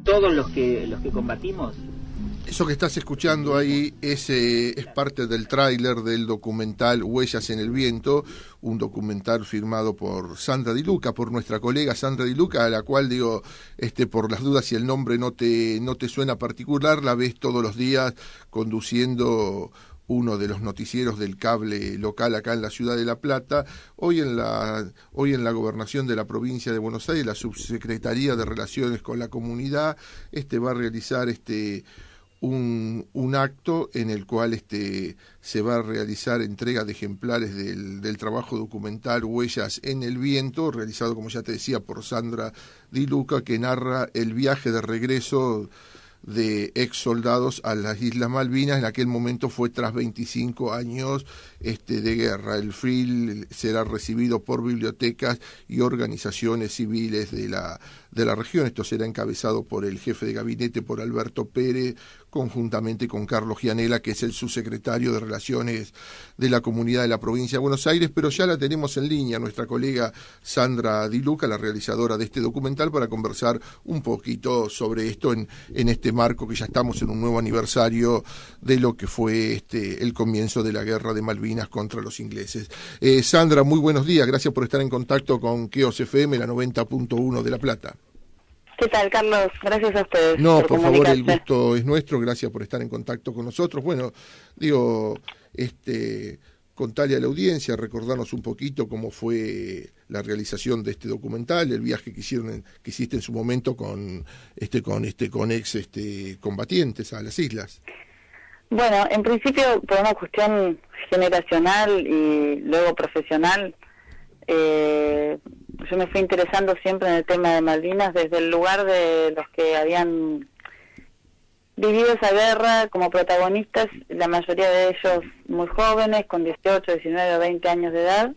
todos los que combatimos. Eso que estás escuchando ahí es parte del tráiler del documental Huellas en el Viento, un documental firmado por Sandra Di Luca, por nuestra colega Sandra Di Luca, a la cual digo, por las dudas, si el nombre no te suena particular, la ves todos los días conduciendo uno de los noticieros del cable local acá en la ciudad de La Plata. Hoy en la gobernación de la provincia de Buenos Aires, la Subsecretaría de Relaciones con la Comunidad va a realizar un acto en el cual se va a realizar entrega de ejemplares del trabajo documental Huellas en el Viento, realizado, como ya te decía, por Sandra Di Luca, que narra el viaje de regreso de ex soldados a las Islas Malvinas. En aquel momento fue tras 25 años de guerra. El film será recibido por bibliotecas y organizaciones civiles de la región. Esto será encabezado por el jefe de gabinete, por Alberto Pérez, conjuntamente con Carlos Gianella, que es el subsecretario de Relaciones de la Comunidad de la Provincia de Buenos Aires. Pero ya la tenemos en línea, nuestra colega Sandra Di Luca, la realizadora de este documental, para conversar un poquito sobre esto en este marco, que ya estamos en un nuevo aniversario de lo que fue el comienzo de la guerra de Malvinas contra los ingleses. Sandra, muy buenos días, gracias por estar en contacto con Keos FM, la 90.1 de La Plata. ¿Qué tal, Carlos? Gracias a ustedes. No, por favor, el gusto es nuestro, gracias por estar en contacto con nosotros. Bueno, contarle a la audiencia, recordarnos un poquito cómo fue la realización de este documental, el viaje que hiciste en su momento con ex combatientes a las islas. Bueno, en principio, por una cuestión generacional y luego profesional, yo me fui interesando siempre en el tema de Malvinas desde el lugar de los que habían vivido esa guerra como protagonistas, la mayoría de ellos muy jóvenes, con 18, 19 o 20 años de edad,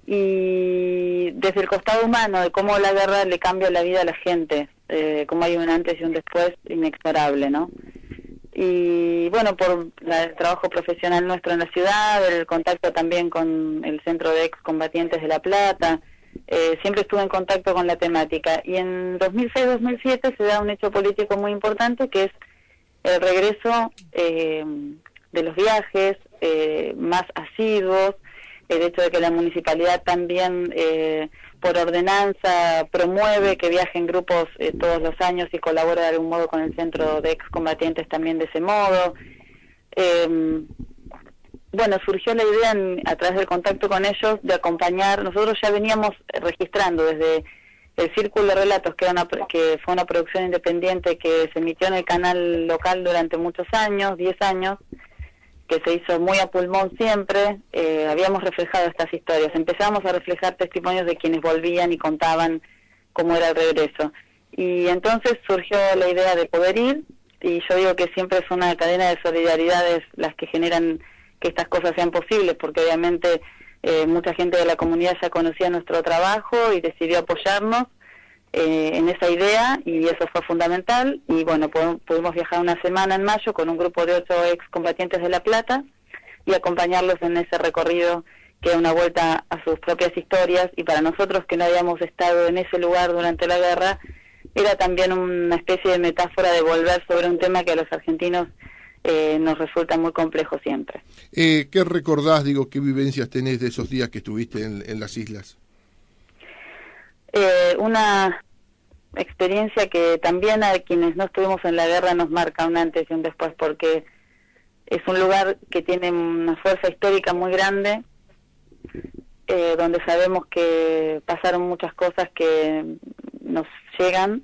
y desde el costado humano de cómo la guerra le cambia la vida a la gente, cómo hay un antes y un después inexorable, ¿no? Y bueno, por el trabajo profesional nuestro en la ciudad, el contacto también con el Centro de Excombatientes de La Plata, siempre estuve en contacto con la temática. Y en 2006-2007 se da un hecho político muy importante, que es el regreso de los viajes más asiduos, el hecho de que la municipalidad también por ordenanza promueve que viajen grupos todos los años y colabora de algún modo con el Centro de Excombatientes también de ese modo. Bueno, surgió la idea a través del contacto con ellos de acompañar. Nosotros ya veníamos registrando desde el Círculo de Relatos, que fue una producción independiente que se emitió en el canal local durante muchos años, 10 años, que se hizo muy a pulmón siempre. Habíamos reflejado estas historias, empezamos a reflejar testimonios de quienes volvían y contaban cómo era el regreso. Y entonces surgió la idea de poder ir, y yo digo que siempre es una cadena de solidaridades las que generan que estas cosas sean posibles, porque obviamente mucha gente de la comunidad ya conocía nuestro trabajo y decidió apoyarnos en esa idea, y eso fue fundamental. Y bueno, pudimos viajar una semana en mayo con un grupo de 8 excombatientes de La Plata y acompañarlos en ese recorrido, que era una vuelta a sus propias historias, y para nosotros, que no habíamos estado en ese lugar durante la guerra, era también una especie de metáfora de volver sobre un tema que a los argentinos nos resulta muy complejo siempre. ¿Qué recordás, qué vivencias tenés de esos días que estuviste en las islas? Una experiencia que también a quienes no estuvimos en la guerra nos marca un antes y un después, porque es un lugar que tiene una fuerza histórica muy grande, donde sabemos que pasaron muchas cosas que nos llegan,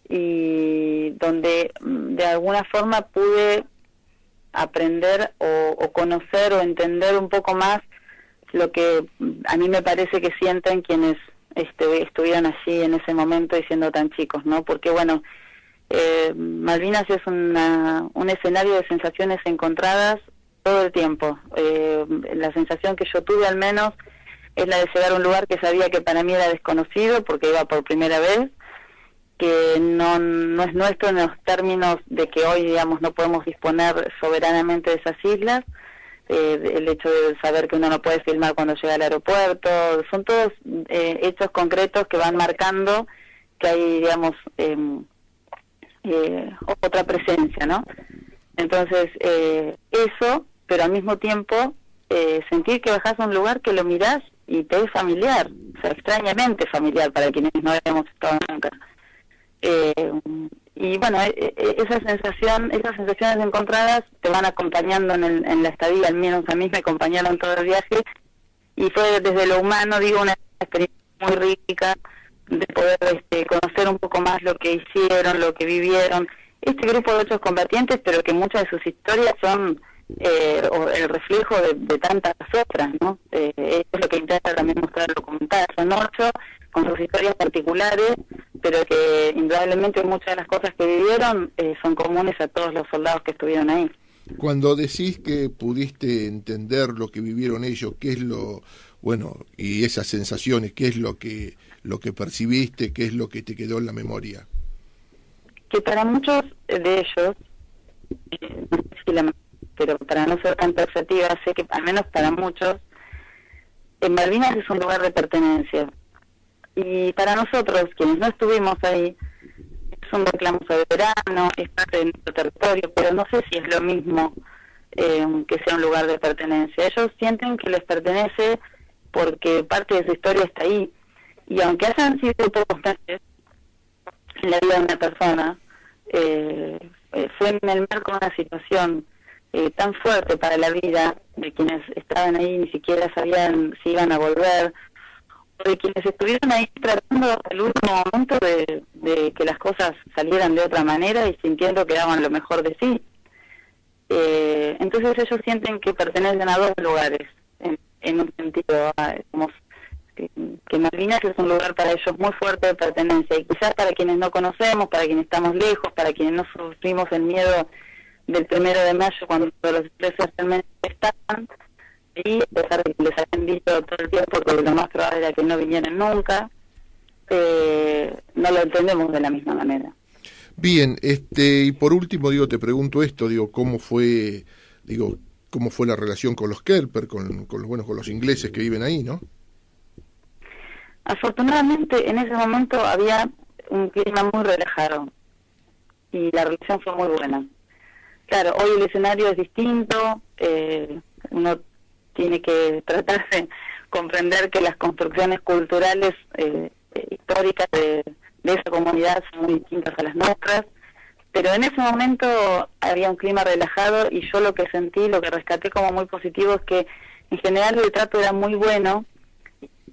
y donde de alguna forma pude aprender o conocer o entender un poco más lo que a mí me parece que sienten quienes estuvieron allí en ese momento y siendo tan chicos, ¿no? Porque bueno, Malvinas es un escenario de sensaciones encontradas todo el tiempo. La sensación que yo tuve, al menos, es la de llegar a un lugar que sabía que para mí era desconocido, porque iba por primera vez, que no es nuestro en los términos de que hoy, digamos, no podemos disponer soberanamente de esas islas. El hecho de saber que uno no puede filmar cuando llega al aeropuerto, son todos hechos concretos que van marcando que hay, digamos, otra presencia, ¿no? Entonces, eso, pero al mismo tiempo sentir que bajás a un lugar que lo mirás y te es familiar, o sea, extrañamente familiar para quienes no habíamos estado nunca. Y bueno, esas sensaciones encontradas te van acompañando en la estadía, al menos a mí me acompañaron todo el viaje, y fue desde lo humano, digo, una experiencia muy rica de poder conocer un poco más lo que hicieron, lo que vivieron, este grupo de otros combatientes, pero que muchas de sus historias son el reflejo de tantas otras, ¿no? Es lo que intenta también mostrar el documental. Son 8 con sus historias particulares, pero que indudablemente muchas de las cosas que vivieron son comunes a todos los soldados que estuvieron ahí. Cuando decís que pudiste entender lo que vivieron ellos, qué es lo bueno, y esas sensaciones, qué es lo que percibiste, qué es lo que te quedó en la memoria. Que para muchos de ellos, no sé si pero para no ser tan perceptiva, sé que al menos para muchos, en Malvinas es un lugar de pertenencia. Y para nosotros, quienes no estuvimos ahí, es un reclamo soberano, es parte de nuestro territorio, pero no sé si es lo mismo que sea un lugar de pertenencia. Ellos sienten que les pertenece porque parte de su historia está ahí. Y aunque hayan sido pocos meses en la vida de una persona, fue en el marco de una situación tan fuerte para la vida de quienes estaban ahí, ni siquiera sabían si iban a volver, o de quienes estuvieron ahí tratando hasta el último momento de que las cosas salieran de otra manera y sintiendo que daban lo mejor de sí. Entonces ellos sienten que pertenecen a dos lugares, en un sentido, que Malvinas es un lugar para ellos muy fuerte de pertenencia, y quizás para quienes no conocemos, para quienes estamos lejos, para quienes no sufrimos el miedo del 1 de mayo cuando los expresos realmente estaban, y a pesar de que les habían dicho todo el tiempo que lo más probable era que no vinieran nunca, no lo entendemos de la misma manera. Bien, y por último, te pregunto esto, ¿cómo fue la relación con los Kerper, con los ingleses que viven ahí, ¿no? Afortunadamente, en ese momento había un clima muy relajado y la relación fue muy buena. Claro, hoy el escenario es distinto, uno tiene que tratar de comprender que las construcciones culturales históricas de esa comunidad son muy distintas a las nuestras, pero en ese momento había un clima relajado y yo lo que sentí, lo que rescaté como muy positivo es que en general el trato era muy bueno.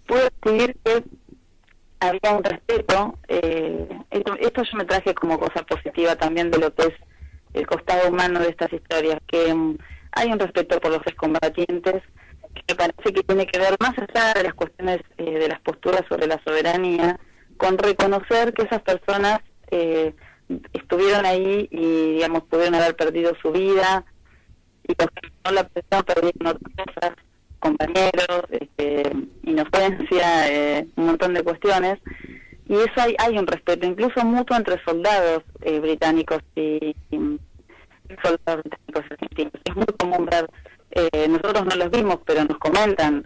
Puedo decir que había un respeto, esto yo me traje como cosa positiva también de lo que es el costado humano de estas historias, que hay un respeto por los excombatientes, que me parece que tiene que ver más allá de las cuestiones de las posturas sobre la soberanía, con reconocer que esas personas estuvieron ahí y, digamos, pudieron haber perdido su vida, y los que no la perdieron otras cosas, compañeros, inocencia, un montón de cuestiones, y eso hay un respeto, incluso mutuo entre soldados británicos y soldados británicos argentinos. Es muy común ver, nosotros no los vimos, pero nos comentaron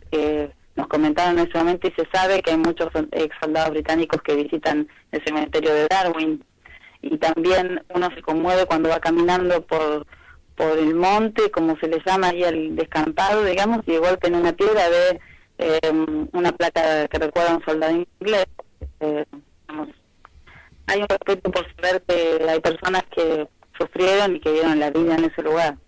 en ese momento, y se sabe que hay muchos ex soldados británicos que visitan el cementerio de Darwin, y también uno se conmueve cuando va caminando por el monte, como se le llama ahí el descampado, digamos, y de golpe en una piedra ve una placa que recuerda a un soldado inglés. Hay un respeto por saber que hay personas que sufrieron y que dieron la vida en ese lugar.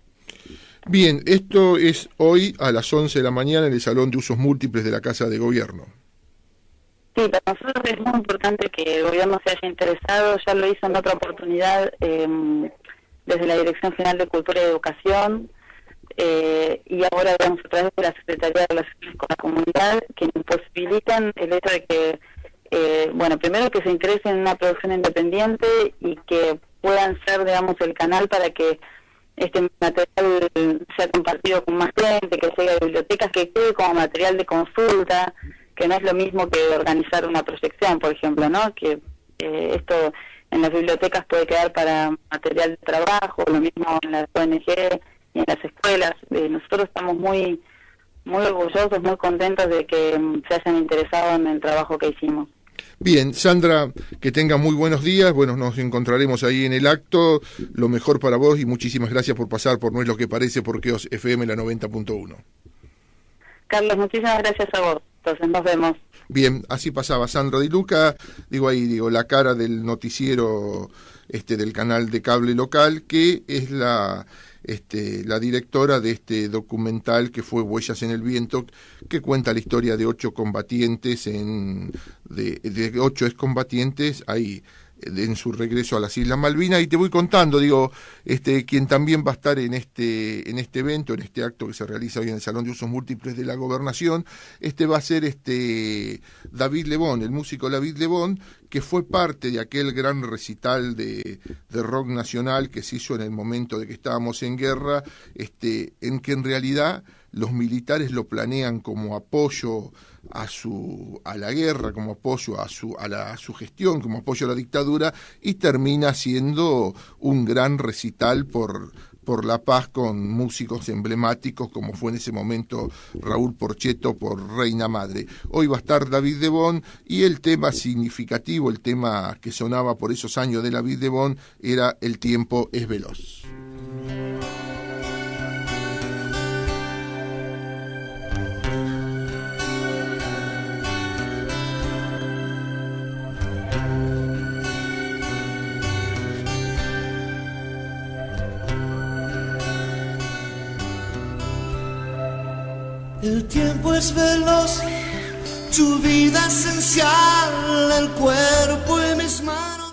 Bien, esto es hoy a las 11 de la mañana en el Salón de Usos Múltiples de la Casa de Gobierno. Sí, para nosotros es muy importante que el gobierno se haya interesado, ya lo hizo en otra oportunidad, desde la Dirección General de Cultura y Educación, y ahora vamos a través de la Secretaría de Relaciones con la Comunidad, que nos posibilitan el hecho de que, primero que se interesen en una producción independiente y que puedan ser, digamos, el canal para que este material sea compartido con más gente, que llegue a bibliotecas, que quede como material de consulta, que no es lo mismo que organizar una proyección, por ejemplo, ¿no? Que esto en las bibliotecas puede quedar para material de trabajo, lo mismo en las ONG y en las escuelas. Nosotros estamos muy orgullosos, muy contentos de que se hayan interesado en el trabajo que hicimos. Bien, Sandra, que tenga muy buenos días. Bueno, nos encontraremos ahí en el acto. Lo mejor para vos y muchísimas gracias por pasar por No es lo que parece por Keos FM la 90.1. Carlos, muchísimas gracias a vos. Entonces nos vemos. Bien, así pasaba Sandra Di Luca, la cara del noticiero del canal de cable local, que es la directora de este documental que fue Huellas en el Viento, que cuenta la historia de 8 combatientes, de 8 excombatientes ahí en su regreso a las Islas Malvinas, y te voy contando, quien también va a estar en este evento, en este acto que se realiza hoy en el Salón de Usos Múltiples de la Gobernación. Va a ser David Lebón, el músico David Lebón, que fue parte de aquel gran recital de rock nacional que se hizo en el momento de que estábamos en guerra, en que en realidad los militares lo planean como apoyo a la guerra, como apoyo a su gestión, como apoyo a la dictadura, y termina siendo un gran recital por la paz con músicos emblemáticos como fue en ese momento Raúl Porchetto por Reina Madre. Hoy va a estar David Lebón, y el tema significativo, el tema que sonaba por esos años de David Lebón, era El tiempo es veloz. El tiempo es veloz, tu vida esencial, el cuerpo y mis manos.